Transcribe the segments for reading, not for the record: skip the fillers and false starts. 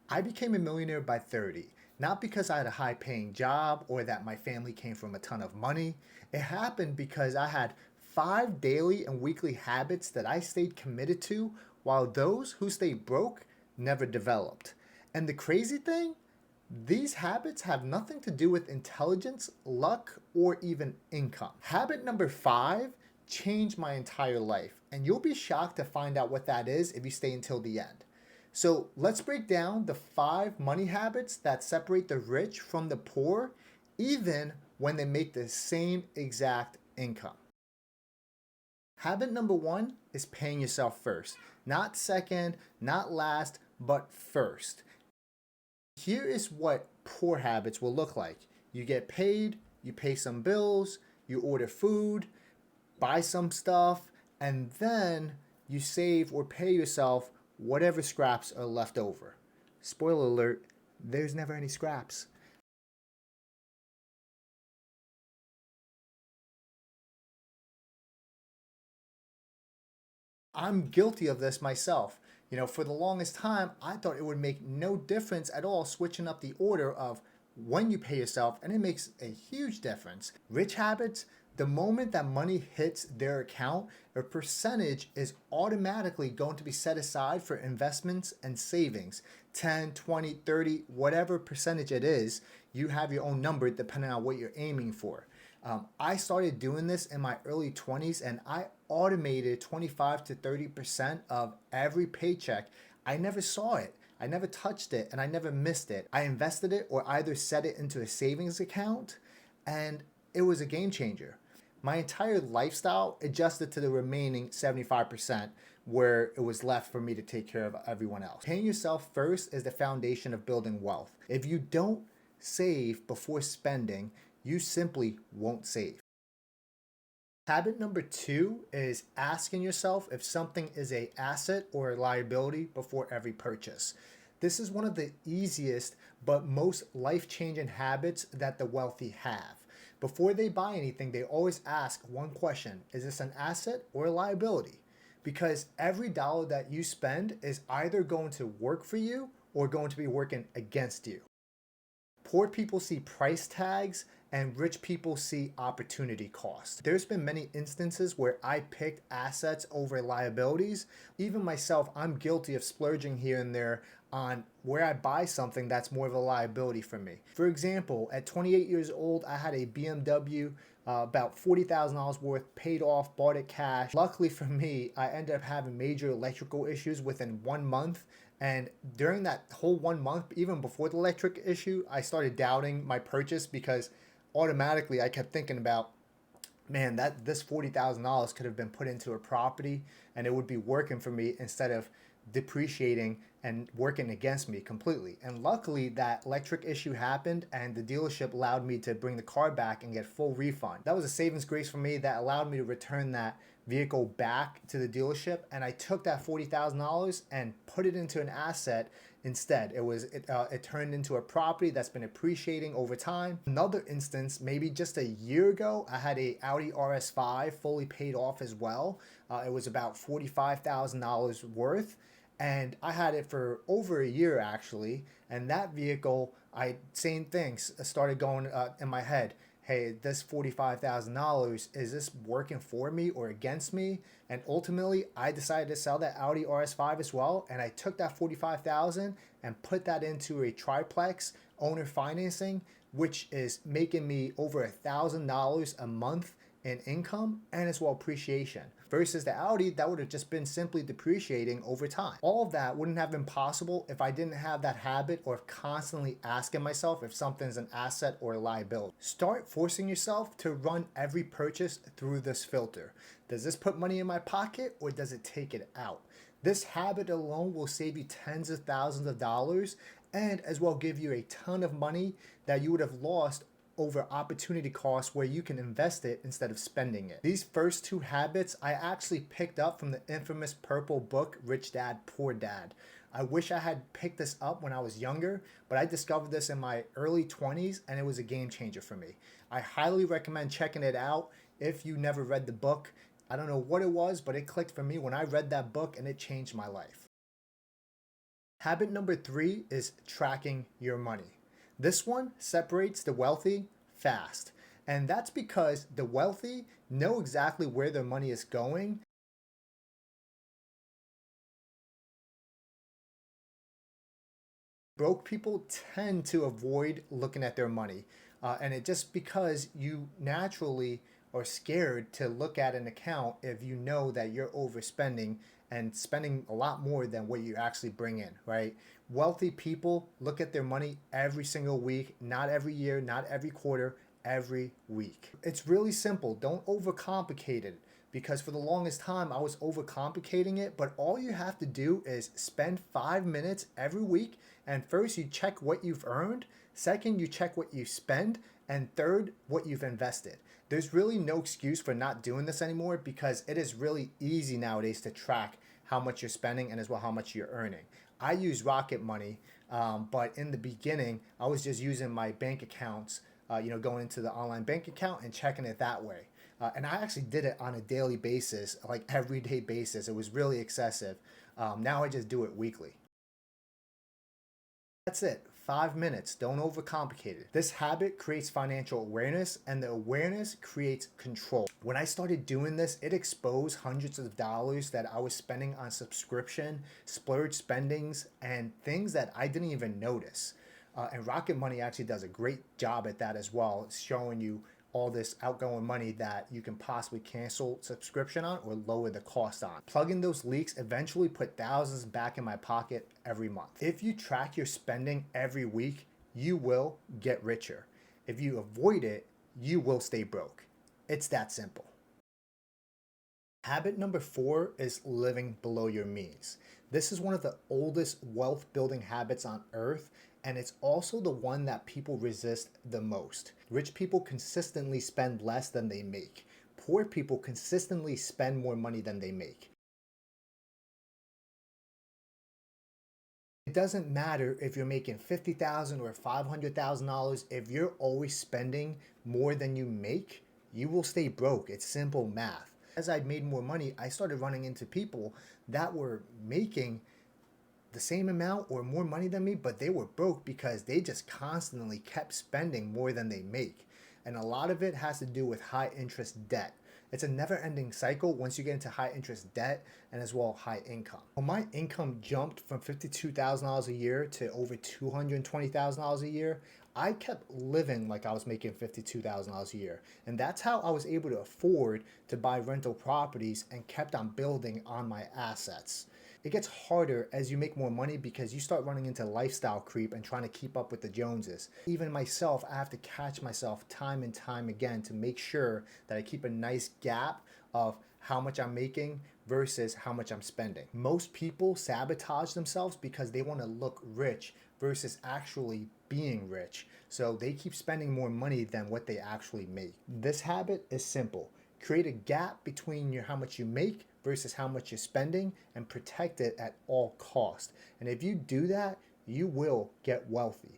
I became a millionaire by 30, not because I had a high paying job or that my family came from a ton of money. It happened because I had 5 daily and weekly habits that I stayed committed to, while those who stayed broke never developed. And the crazy thing, these habits have nothing to do with intelligence, luck, or even income. Habit number 5 changed my entire life, and you'll be shocked to find out what that is if you stay until the end. So let's break down the 5 money habits that separate the rich from the poor, even when they make the same exact income. Habit number 1 is paying yourself first. Not second, not last, but first. Here is what poor habits will look like. You get paid, you pay some bills, you order food, buy some stuff, and then you save or pay yourself whatever scraps are left over. Spoiler alert, there's never any scraps. I'm guilty of this myself. For the longest time, I thought it would make no difference at all switching up the order of when you pay yourself, and it makes a huge difference. Rich habits, the moment that money hits their account, a percentage is automatically going to be set aside for investments and savings. 10, 20, 30, whatever percentage it is, you have your own number depending on what you're aiming for. I started doing this in my early 20s, and I automated 25 to 30% of every paycheck. I never saw it. I never touched it, and I never missed it. I invested it or either set it into a savings account, and it was a game changer. My entire lifestyle adjusted to the remaining 75% where it was left for me to take care of everyone else. Paying yourself first is the foundation of building wealth. If you don't save before spending, you simply won't save. Habit number 2 is asking yourself if something is an asset or a liability before every purchase. This is one of the easiest but most life-changing habits that the wealthy have. Before they buy anything, they always ask one question: is this an asset or a liability? Because every dollar that you spend is either going to work for you or going to be working against you. Poor people see price tags and rich people see opportunity cost. There's been many instances where I picked assets over liabilities. Even myself, I'm guilty of splurging here and there on where I buy something that's more of a liability for me. For example, at 28 years old, I had a BMW, about $40,000 worth, paid off, bought it cash. Luckily for me, I ended up having major electrical issues within 1 month. And during that whole 1 month, even before the electric issue, I started doubting my purchase because automatically I kept thinking about, man, that this $40,000 could have been put into a property and it would be working for me instead of depreciating and working against me completely. And luckily that electric issue happened and the dealership allowed me to bring the car back and get full refund. That was a savings grace for me that allowed me to return that vehicle back to the dealership, and I took that $40,000 and put it into an asset instead. It turned into a property that's been appreciating over time. Another instance, maybe just a year ago, I had a Audi RS5 fully paid off as well. It was about $45,000 worth, and I had it for over a year actually. And that vehicle, same things started going in my head. Hey, this $45,000, is this working for me or against me? And ultimately, I decided to sell that Audi RS5 as well, and I took that $45,000 and put that into a triplex owner financing, which is making me over $1,000 a month in income and as well appreciation. Versus the Audi, that would have just been simply depreciating over time. All of that wouldn't have been possible if I didn't have that habit of constantly asking myself if something's an asset or a liability. Start forcing yourself to run every purchase through this filter. Does this put money in my pocket or does it take it out? This habit alone will save you tens of thousands of dollars and as well give you a ton of money that you would have lost over opportunity costs where you can invest it instead of spending it. These first 2 habits I actually picked up from the infamous purple book, Rich Dad, Poor Dad. I wish I had picked this up when I was younger, but I discovered this in my early 20s and it was a game changer for me. I highly recommend checking it out if you never read the book. I don't know what it was, but it clicked for me when I read that book and it changed my life. Habit number 3 is tracking your money. This one separates the wealthy fast. And that's because the wealthy know exactly where their money is going. Broke people tend to avoid looking at their money. And it just because you naturally are scared to look at an account if you know that you're overspending and spending a lot more than what you actually bring in, right? Wealthy people look at their money every single week, not every year, not every quarter, every week. It's really simple. Don't overcomplicate it, because for the longest time I was overcomplicating it. But all you have to do is spend 5 minutes every week, and first you check what you've earned, second you check what you spend, and third what you've invested. There's really no excuse for not doing this anymore, because it is really easy nowadays to track how much you're spending and as well how much you're earning. I use Rocket Money, but in the beginning I was just using my bank accounts, going into the online bank account and checking it that way. And I actually did it on a daily basis, like everyday basis. It was really excessive. Now I just do it weekly. That's it. 5 minutes. Don't overcomplicate it. This habit creates financial awareness, and the awareness creates control. When I started doing this, it exposed hundreds of dollars that I was spending on subscription, splurge spendings, and things that I didn't even notice. And Rocket Money actually does a great job at that as well. It's showing you all this outgoing money that you can possibly cancel subscription on or lower the cost on. Plugging those leaks eventually put thousands back in my pocket every month. If you track your spending every week, you will get richer. If you avoid it, you will stay broke. It's that simple. Habit number 4 is living below your means. This is one of the oldest wealth building habits on earth, and it's also the one that people resist the most. Rich people consistently spend less than they make. Poor people consistently spend more money than they make. It doesn't matter if you're making $50,000 or $500,000. If you're always spending more than you make, you will stay broke. It's simple math. As I made more money, I started running into people that were making the same amount or more money than me, but they were broke because they just constantly kept spending more than they make. And a lot of it has to do with high interest debt. It's a never ending cycle once you get into high interest debt and as well high income. When my income jumped from $52,000 a year to over $220,000 a year, I kept living like I was making $52,000 a year. And that's how I was able to afford to buy rental properties and kept on building on my assets. It gets harder as you make more money because you start running into lifestyle creep and trying to keep up with the Joneses. Even myself, I have to catch myself time and time again to make sure that I keep a nice gap of how much I'm making versus how much I'm spending. Most people sabotage themselves because they want to look rich versus actually being rich. So they keep spending more money than what they actually make. This habit is simple. Create a gap between how much you make versus how much you're spending and protect it at all costs. And if you do that, you will get wealthy.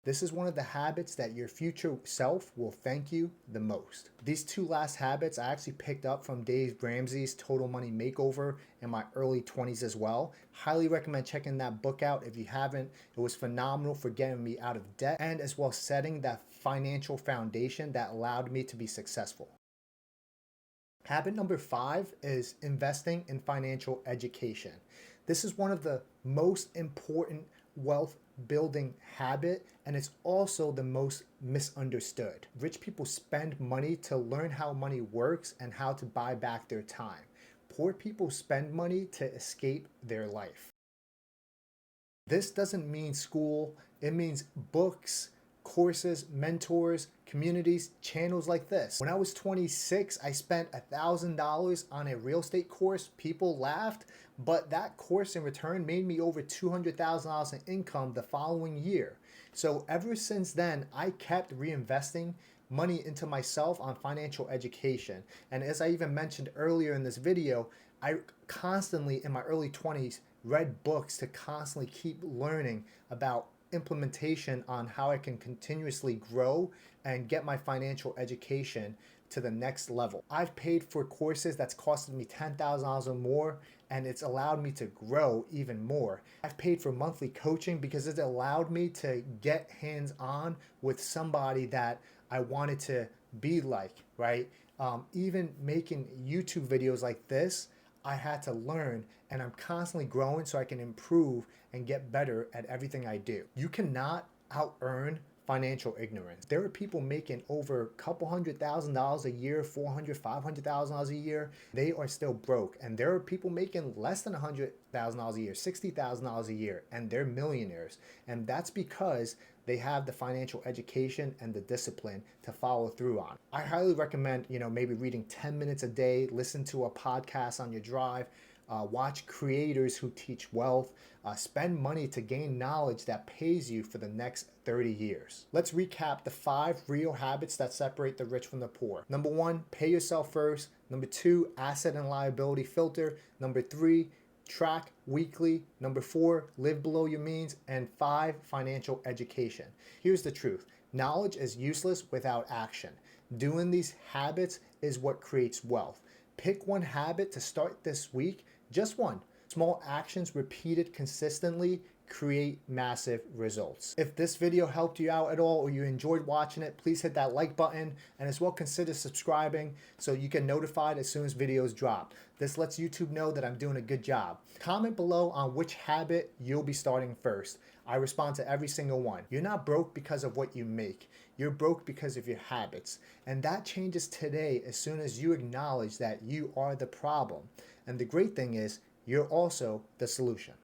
This is one of the habits that your future self will thank you the most. These two last habits I actually picked up from Dave Ramsey's Total Money Makeover in my early 20s as well. Highly recommend checking that book out if you haven't. It was phenomenal for getting me out of debt and as well setting that financial foundation that allowed me to be successful. Habit number 5 is investing in financial education. This is one of the most important wealth building habit, and it's also the most misunderstood. Rich people spend money to learn how money works and how to buy back their time. Poor people spend money to escape their life. This doesn't mean school, it means books, courses, mentors, communities, channels like this. When I was 26, I spent $1,000 on a real estate course. People laughed, but that course in return made me over $200,000 in income the following year. So ever since then, I kept reinvesting money into myself on financial education. And as I even mentioned earlier in this video, I constantly in my early 20s read books to constantly keep learning about implementation on how I can continuously grow and get my financial education to the next level. I've paid for courses that's costed me $10,000 or more, and it's allowed me to grow even more. I've paid for monthly coaching because it allowed me to get hands-on with somebody that I wanted to be like, right? Even making YouTube videos like this, I had to learn, and I'm constantly growing so I can improve and get better at everything I do. You cannot out-earn financial ignorance. There are people making over a couple $100,000 a year, $400,000, $500,000 a year. They are still broke. And there are people making less than $100,000 a year, $60,000 a year, and they're millionaires. And that's because they have the financial education and the discipline to follow through on. I highly recommend, maybe reading 10 minutes a day, listen to a podcast on your drive, watch creators who teach wealth, spend money to gain knowledge that pays you for the next 30 years. Let's recap the 5 real habits that separate the rich from the poor. Number 1, pay yourself first. Number 2, asset and liability filter. Number 3, track weekly. Number 4, live below your means. And 5, financial education. Here's the truth. Knowledge is useless without action. Doing these habits is what creates wealth. Pick one habit to start this week, just one. Small actions repeated consistently create massive results. If this video helped you out at all or you enjoyed watching it, please hit that like button and as well consider subscribing so you get notified as soon as videos drop. This lets YouTube know that I'm doing a good job. Comment below on which habit you'll be starting first. I respond to every single one. You're not broke because of what you make. You're broke because of your habits. And that changes today as soon as you acknowledge that you are the problem. And the great thing is, you're also the solution.